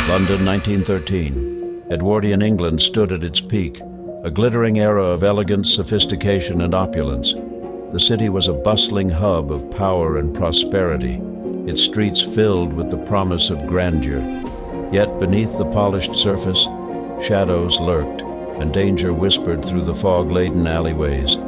London, 1913. Edwardian England stood at its peak, a glittering era of elegance, sophistication, and opulence. The city was a bustling hub of power and prosperity, its streets filled with the promise of grandeur. Yet beneath the polished surface, shadows lurked, and danger whispered through the fog-laden alleyways.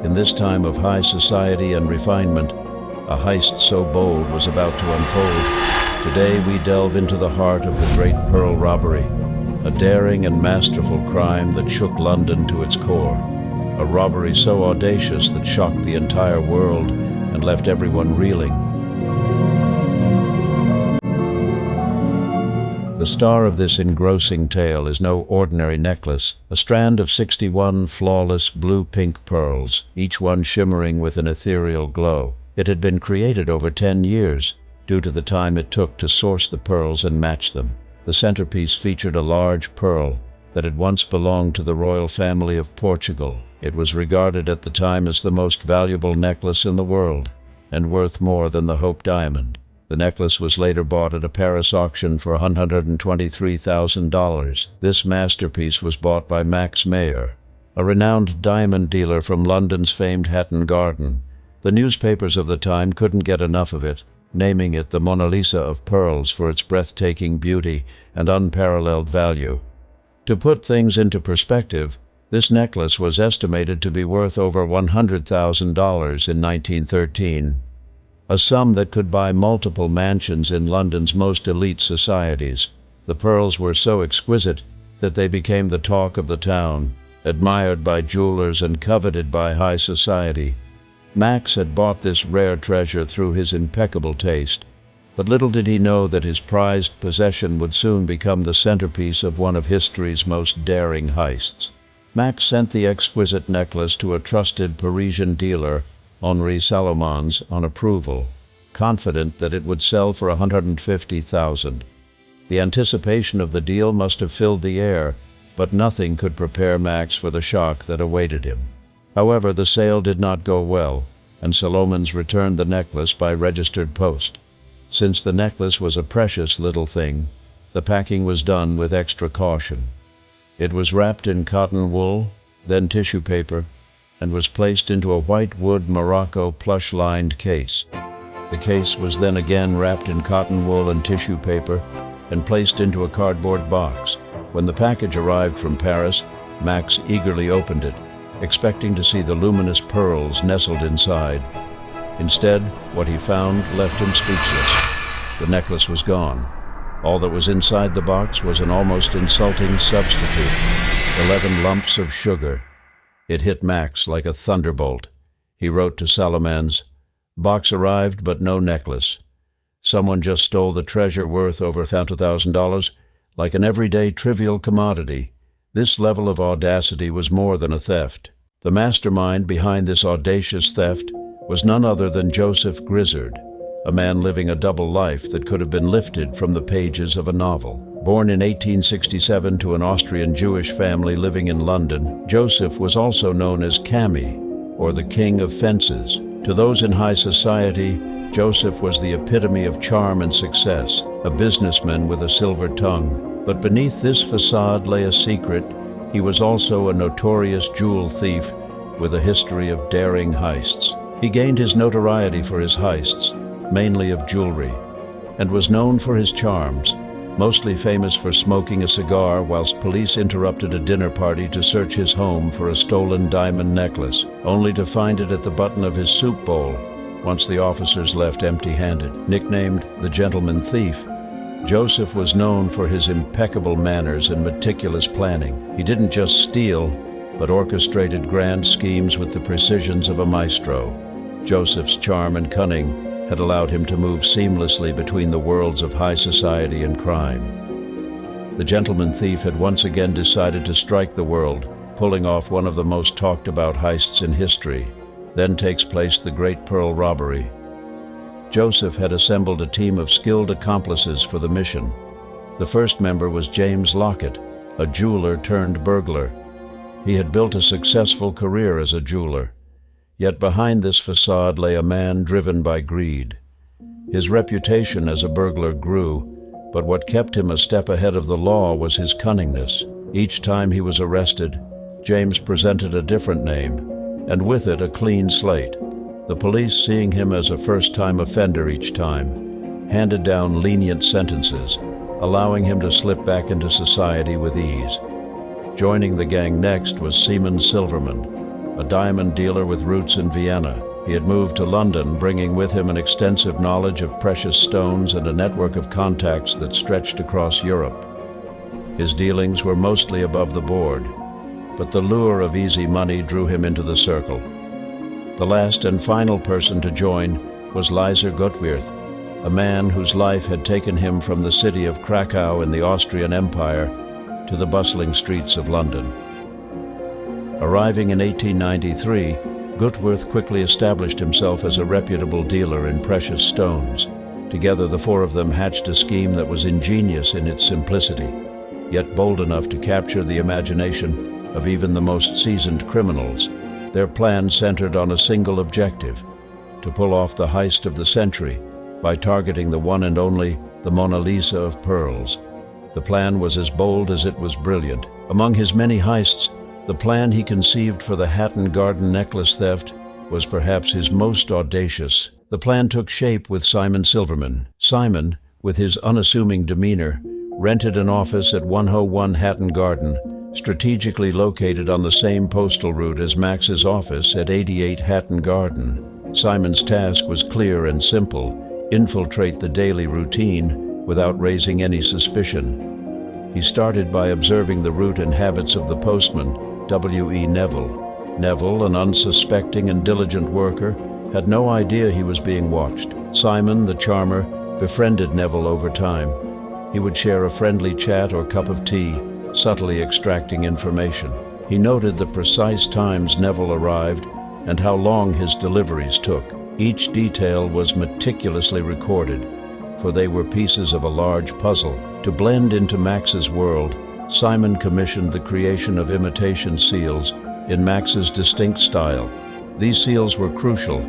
In this time of high society and refinement, a heist so bold was about to unfold. Today we delve into the heart of the Great Pearl Robbery, a daring and masterful crime that shook London to its core. A robbery so audacious that shocked the entire world and left everyone reeling. The star of this engrossing tale is no ordinary necklace, a strand of 61 flawless blue-pink pearls, each one shimmering with an ethereal glow. It had been created over 10 years, due to the time it took to source the pearls and match them. The centerpiece featured a large pearl that had once belonged to the royal family of Portugal. It was regarded at the time as the most valuable necklace in the world, and worth more than the Hope diamond. The necklace was later bought at a Paris auction for $123,000. This masterpiece was bought by Max Mayer, a renowned diamond dealer from London's famed Hatton Garden. The newspapers of the time couldn't get enough of it, naming it the Mona Lisa of pearls for its breathtaking beauty and unparalleled value. To put things into perspective, this necklace was estimated to be worth over $100,000 in 1913. A sum that could buy multiple mansions in London's most elite societies. The pearls were so exquisite that they became the talk of the town, admired by jewelers and coveted by high society. Max had bought this rare treasure through his impeccable taste, but little did he know that his prized possession would soon become the centerpiece of one of history's most daring heists. Max sent the exquisite necklace to a trusted Parisian dealer, Henri Salomons, on approval, confident that it would sell for $150,000. The anticipation of the deal must have filled the air, but nothing could prepare Max for the shock that awaited him. However, the sale did not go well, and Salomons returned the necklace by registered post. Since the necklace was a precious little thing, the packing was done with extra caution. It was wrapped in cotton wool, then tissue paper, and was placed into a white wood Morocco plush-lined case. The case was then again wrapped in cotton wool and tissue paper and placed into a cardboard box. When the package arrived from Paris, Max eagerly opened it, expecting to see the luminous pearls nestled inside. Instead, what he found left him speechless. The necklace was gone. All that was inside the box was an almost insulting substitute, 11 lumps of sugar. It hit Max like a thunderbolt. He wrote to Salomons, "Box arrived, but no necklace. Someone just stole the treasure worth over $100,000 like an everyday trivial commodity." This level of audacity was more than a theft. The mastermind behind this audacious theft was none other than Joseph Grizzard, a man living a double life that could have been lifted from the pages of a novel. Born in 1867 to an Austrian Jewish family living in London, Joseph was also known as Cammy, or the King of Fences. To those in high society, Joseph was the epitome of charm and success, a businessman with a silver tongue. But beneath this facade lay a secret. He was also a notorious jewel thief with a history of daring heists. He gained his notoriety for his heists, mainly of jewelry, and was known for his charms, mostly famous for smoking a cigar whilst police interrupted a dinner party to search his home for a stolen diamond necklace, only to find it at the button of his soup bowl once the officers left empty-handed. Nicknamed the Gentleman Thief, Joseph was known for his impeccable manners and meticulous planning. He didn't just steal, but orchestrated grand schemes with the precisions of a maestro. Joseph's charm and cunning had allowed him to move seamlessly between the worlds of high society and crime. The Gentleman Thief had once again decided to strike the world, pulling off one of the most talked-about heists in history. Then takes place the Great Pearl Robbery. Joseph had assembled a team of skilled accomplices for the mission. The first member was James Lockett, a jeweler turned burglar. He had built a successful career as a jeweler. Yet behind this facade lay a man driven by greed. His reputation as a burglar grew, but what kept him a step ahead of the law was his cunningness. Each time he was arrested, James presented a different name, and with it a clean slate. The police, seeing him as a first-time offender each time, handed down lenient sentences, allowing him to slip back into society with ease. Joining the gang next was Seaman Silverman, a diamond dealer with roots in Vienna. He had moved to London, bringing with him an extensive knowledge of precious stones and a network of contacts that stretched across Europe. His dealings were mostly above the board, but the lure of easy money drew him into the circle. The last and final person to join was Lyser Gottwirth, a man whose life had taken him from the city of Krakow in the Austrian Empire to the bustling streets of London. Arriving in 1893, Gottwirth quickly established himself as a reputable dealer in precious stones. Together, the four of them hatched a scheme that was ingenious in its simplicity, yet bold enough to capture the imagination of even the most seasoned criminals. Their plan centered on a single objective: to pull off the heist of the century by targeting the one and only the Mona Lisa of pearls. The plan was as bold as it was brilliant. Among his many heists, the plan he conceived for the Hatton Garden necklace theft was perhaps his most audacious. The plan took shape with Simon Silverman. Simon, with his unassuming demeanor, rented an office at 101 Hatton Garden, strategically located on the same postal route as Max's office at 88 Hatton Garden. Simon's task was clear and simple: infiltrate the daily routine without raising any suspicion. He started by observing the route and habits of the postman, W.E. Neville. Neville, an unsuspecting and diligent worker, had no idea he was being watched. Simon, the charmer, befriended Neville over time. He would share a friendly chat or cup of tea, subtly extracting information. He noted the precise times Neville arrived and how long his deliveries took. Each detail was meticulously recorded, for they were pieces of a large puzzle. To blend into Max's world, Simon commissioned the creation of imitation seals in Max's distinct style. These seals were crucial,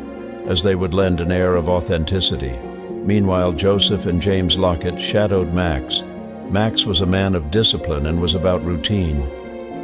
as they would lend an air of authenticity. Meanwhile, Joseph and James Lockett shadowed Max. Max was a man of discipline and was about routine.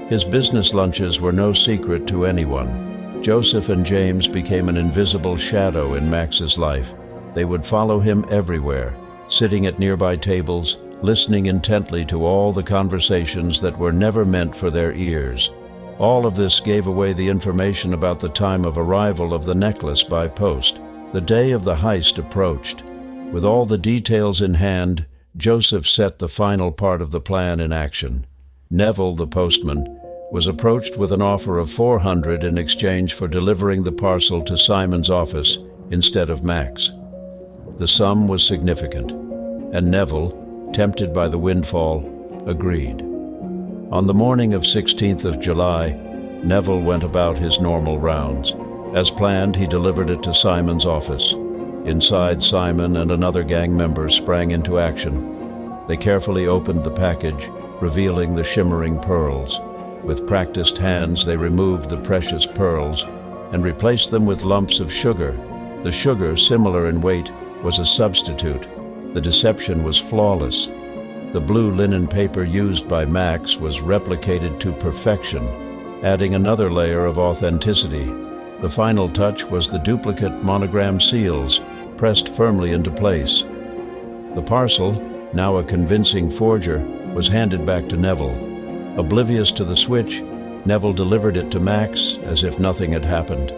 His business lunches were no secret to anyone. Joseph and James became an invisible shadow in Max's life. They would follow him everywhere, sitting at nearby tables, listening intently to all the conversations that were never meant for their ears. All of this gave away the information about the time of arrival of the necklace by post. The day of the heist approached. With all the details in hand, Joseph set the final part of the plan in action. Neville, the postman, was approached with an offer of $400 in exchange for delivering the parcel to Simon's office instead of Max. The sum was significant, and Neville, tempted by the windfall, agreed. On the morning of 16th of July, Neville went about his normal rounds. As planned, he delivered it to Simon's office. Inside, Simon and another gang member sprang into action. They carefully opened the package, revealing the shimmering pearls. With practiced hands, they removed the precious pearls and replaced them with lumps of sugar. The sugar, similar in weight, was a substitute. The deception was flawless. The blue linen paper used by Max was replicated to perfection, adding another layer of authenticity. The final touch was the duplicate monogram seals, pressed firmly into place. The parcel, now a convincing forger, was handed back to Neville. Oblivious to the switch, Neville delivered it to Max as if nothing had happened.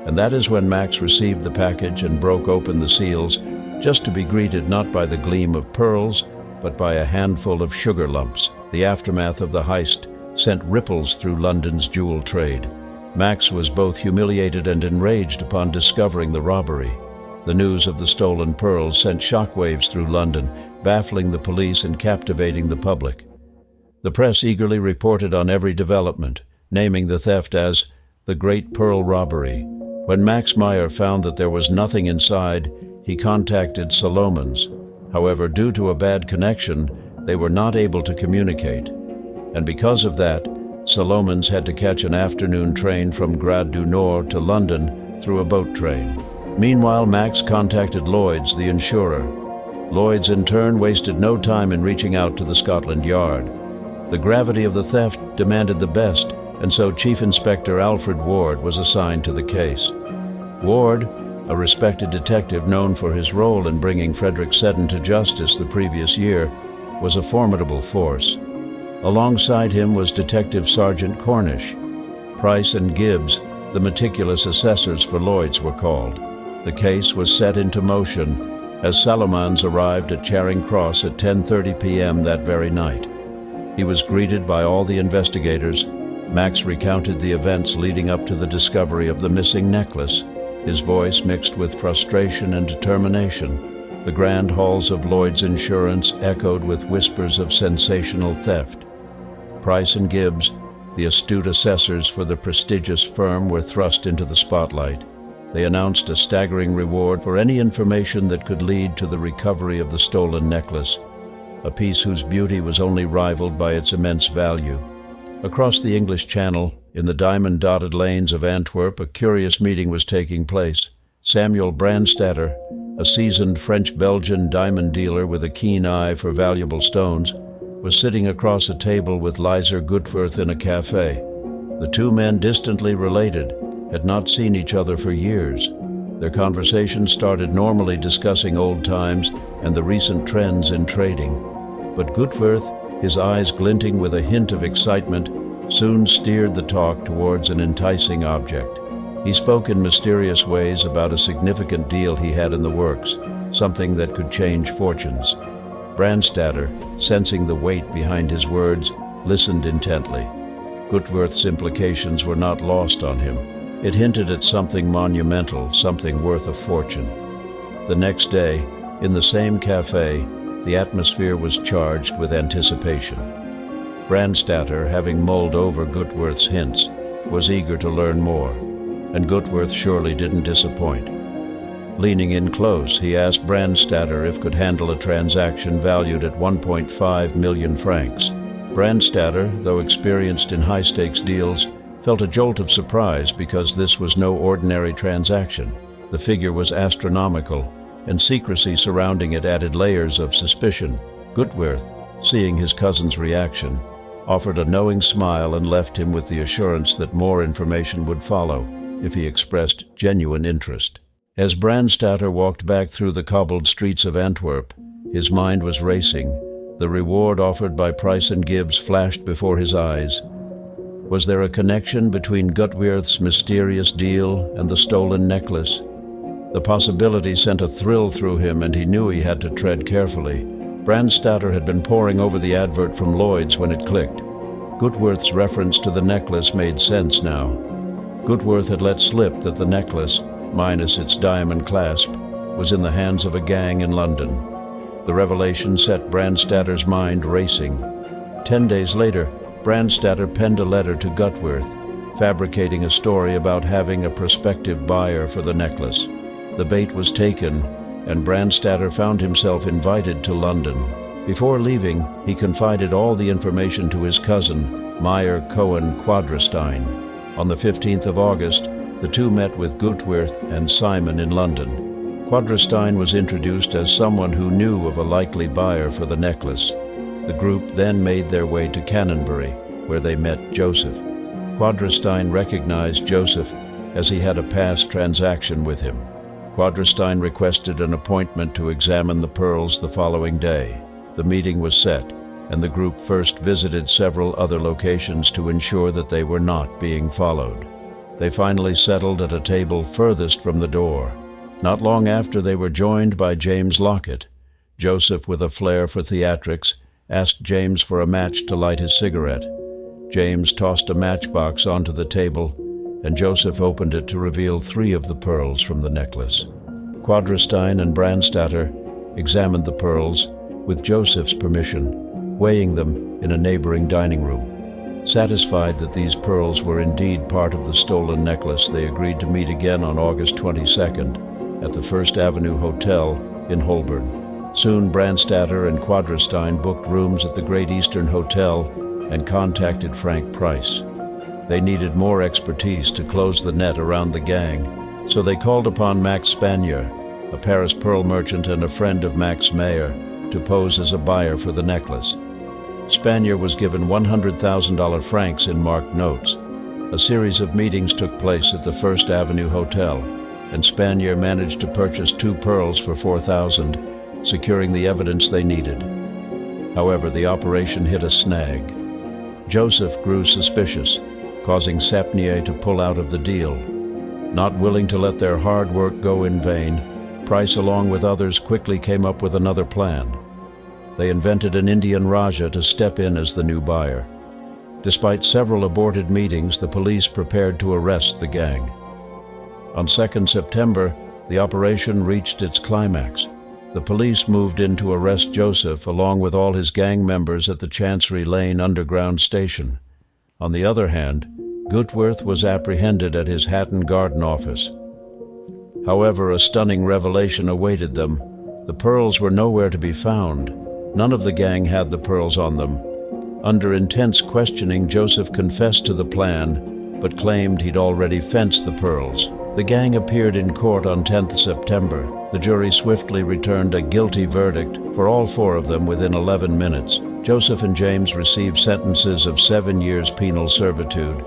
And that is when Max received the package and broke open the seals, just to be greeted not by the gleam of pearls, but by a handful of sugar lumps. The aftermath of the heist sent ripples through London's jewel trade. Max was both humiliated and enraged upon discovering the robbery. The news of the stolen pearls sent shockwaves through London, baffling the police and captivating the public. The press eagerly reported on every development, naming the theft as the Great Pearl Robbery. When Max Meyer found that there was nothing inside, he contacted Solomons. However, due to a bad connection, they were not able to communicate. And because of that, Solomons had to catch an afternoon train from Gare du Nord to London through a boat train. Meanwhile, Max contacted Lloyd's, the insurer. Lloyd's, in turn, wasted no time in reaching out to the Scotland Yard. The gravity of the theft demanded the best, and so Chief Inspector Alfred Ward was assigned to the case. Ward, a respected detective known for his role in bringing Frederick Seddon to justice the previous year, was a formidable force. Alongside him was Detective Sergeant Cornish. Price and Gibbs, the meticulous assessors for Lloyd's, were called. The case was set into motion as Salomons arrived at Charing Cross at 10:30 p.m. that very night. He was greeted by all the investigators. Max recounted the events leading up to the discovery of the missing necklace, his voice mixed with frustration and determination. The grand halls of Lloyd's Insurance echoed with whispers of sensational theft. Price and Gibbs, the astute assessors for the prestigious firm, were thrust into the spotlight. They announced a staggering reward for any information that could lead to the recovery of the stolen necklace, a piece whose beauty was only rivaled by its immense value. Across the English Channel, in the diamond-dotted lanes of Antwerp, a curious meeting was taking place. Samuel Brandstatter, a seasoned French-Belgian diamond dealer with a keen eye for valuable stones, was sitting across a table with Lizer Goodworth in a cafe. The two men, distantly related, had not seen each other for years. Their conversation started normally, discussing old times and the recent trends in trading. But Goodworth, his eyes glinting with a hint of excitement, soon steered the talk towards an enticing object. He spoke in mysterious ways about a significant deal he had in the works, something that could change fortunes. Brandstatter, sensing the weight behind his words, listened intently. Goodworth's implications were not lost on him. It hinted at something monumental, something worth a fortune. The next day, in the same cafe, the atmosphere was charged with anticipation. Brandstatter, having mulled over Goodworth's hints, was eager to learn more, and Goodworth surely didn't disappoint. Leaning in close, he asked Brandstatter if could handle a transaction valued at 1.5 million francs. Brandstatter, though experienced in high-stakes deals, felt a jolt of surprise because this was no ordinary transaction. The figure was astronomical, and secrecy surrounding it added layers of suspicion. Goodworth, seeing his cousin's reaction, offered a knowing smile and left him with the assurance that more information would follow if he expressed genuine interest. As Brandstatter walked back through the cobbled streets of Antwerp, his mind was racing. The reward offered by Price and Gibbs flashed before his eyes. Was there a connection between Goodworth's mysterious deal and the stolen necklace? The possibility sent a thrill through him, and he knew he had to tread carefully. Brandstatter had been poring over the advert from Lloyd's when it clicked. Goodworth's reference to the necklace made sense now. Goodworth had let slip that the necklace, minus its diamond clasp, was in the hands of a gang in London. The revelation set Brandstatter's mind racing. 10 days later, Brandstatter penned a letter to Goodworth, fabricating a story about having a prospective buyer for the necklace. The bait was taken, and Brandstatter found himself invited to London. Before leaving, he confided all the information to his cousin, Meyer Cohen Quadrastein. On the 15th of August, the two met with Goodworth and Simon in London. Quadrastein was introduced as someone who knew of a likely buyer for the necklace. The group then made their way to Canonbury, where they met Joseph. Quadrastein recognized Joseph as he had a past transaction with him. Quadrastein requested an appointment to examine the pearls the following day. The meeting was set, and the group first visited several other locations to ensure that they were not being followed. They finally settled at a table furthest from the door. Not long after, they were joined by James Lockett. Joseph, with a flair for theatrics, asked James for a match to light his cigarette. James tossed a matchbox onto the table, and Joseph opened it to reveal 3 of the pearls from the necklace. Quadrastein and Brandstatter examined the pearls with Joseph's permission, weighing them in a neighboring dining room. Satisfied that these pearls were indeed part of the stolen necklace, they agreed to meet again on August 22nd at the First Avenue Hotel in Holborn. Soon Brandstatter and Quadrastein booked rooms at the Great Eastern Hotel and contacted Frank Price. They needed more expertise to close the net around the gang, So they called upon Max Spanier, a Paris pearl merchant and a friend of Max Mayer, to pose as a buyer for the necklace. Spanier was given $100,000 francs in marked notes. A series of meetings took place at the First Avenue Hotel, and Spanier managed to purchase 2 pearls for $4,000, securing the evidence they needed. However, the operation hit a snag. Joseph grew suspicious, causing Sapnier to pull out of the deal. Not willing to let their hard work go in vain, Price, along with others, quickly came up with another plan. They invented an Indian Raja to step in as the new buyer. Despite several aborted meetings, the police prepared to arrest the gang. On 2nd September, the operation reached its climax. The police moved in to arrest Joseph along with all his gang members at the Chancery Lane Underground Station. On the other hand, Gutworth was apprehended at his Hatton Garden office. However, a stunning revelation awaited them. The pearls were nowhere to be found. None of the gang had the pearls on them. Under intense questioning, Joseph confessed to the plan, but claimed he'd already fenced the pearls. The gang appeared in court on 10th September. The jury swiftly returned a guilty verdict for all 4 of them within 11 minutes. Joseph and James received sentences of 7 years penal servitude,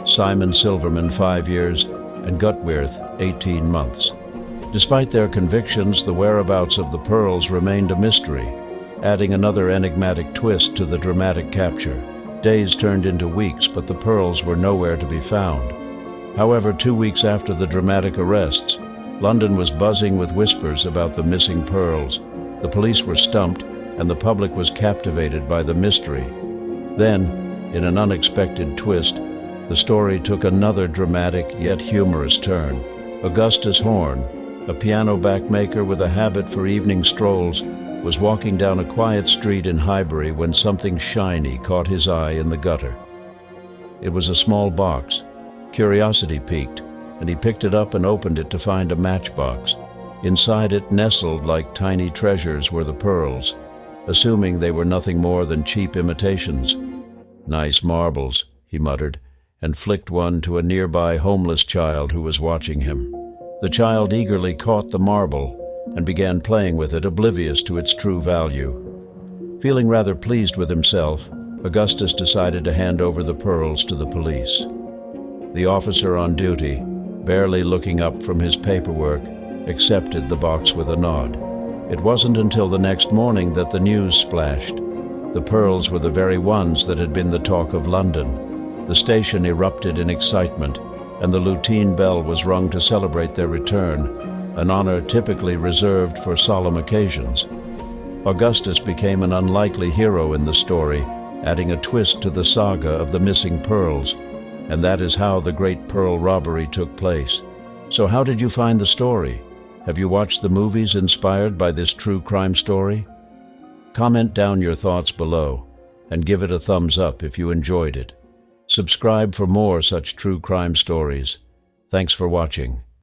Simon Silverman 5 years, and Gutworth 18 months. Despite their convictions, the whereabouts of the pearls remained a mystery, adding another enigmatic twist to the dramatic capture. Days turned into weeks, but the pearls were nowhere to be found. However, 2 weeks after the dramatic arrests, London was buzzing with whispers about the missing pearls. The police were stumped, and the public was captivated by the mystery. Then, in an unexpected twist, the story took another dramatic yet humorous turn. Augustus Horn, a piano backmaker with a habit for evening strolls, was walking down a quiet street in Highbury when something shiny caught his eye in the gutter. It was a small box. Curiosity piqued, and he picked it up and opened it to find a matchbox. Inside it, nestled like tiny treasures, were the pearls, assuming they were nothing more than cheap imitations. "Nice marbles," he muttered, and flicked one to a nearby homeless child who was watching him. The child eagerly caught the marble and began playing with it, oblivious to its true value. Feeling rather pleased with himself, Augustus decided to hand over the pearls to the police. The officer on duty, barely looking up from his paperwork, accepted the box with a nod. It wasn't until the next morning that the news splashed. The pearls were the very ones that had been the talk of London. The station erupted in excitement, and the lutein bell was rung to celebrate their return, an honor typically reserved for solemn occasions. Augustus became an unlikely hero in the story, adding a twist to the saga of the missing pearls, and that is how the Great Pearl Robbery took place. So how did you find the story? Have you watched the movies inspired by this true crime story? Comment down your thoughts below, and give it a thumbs up if you enjoyed it. Subscribe for more such true crime stories. Thanks for watching.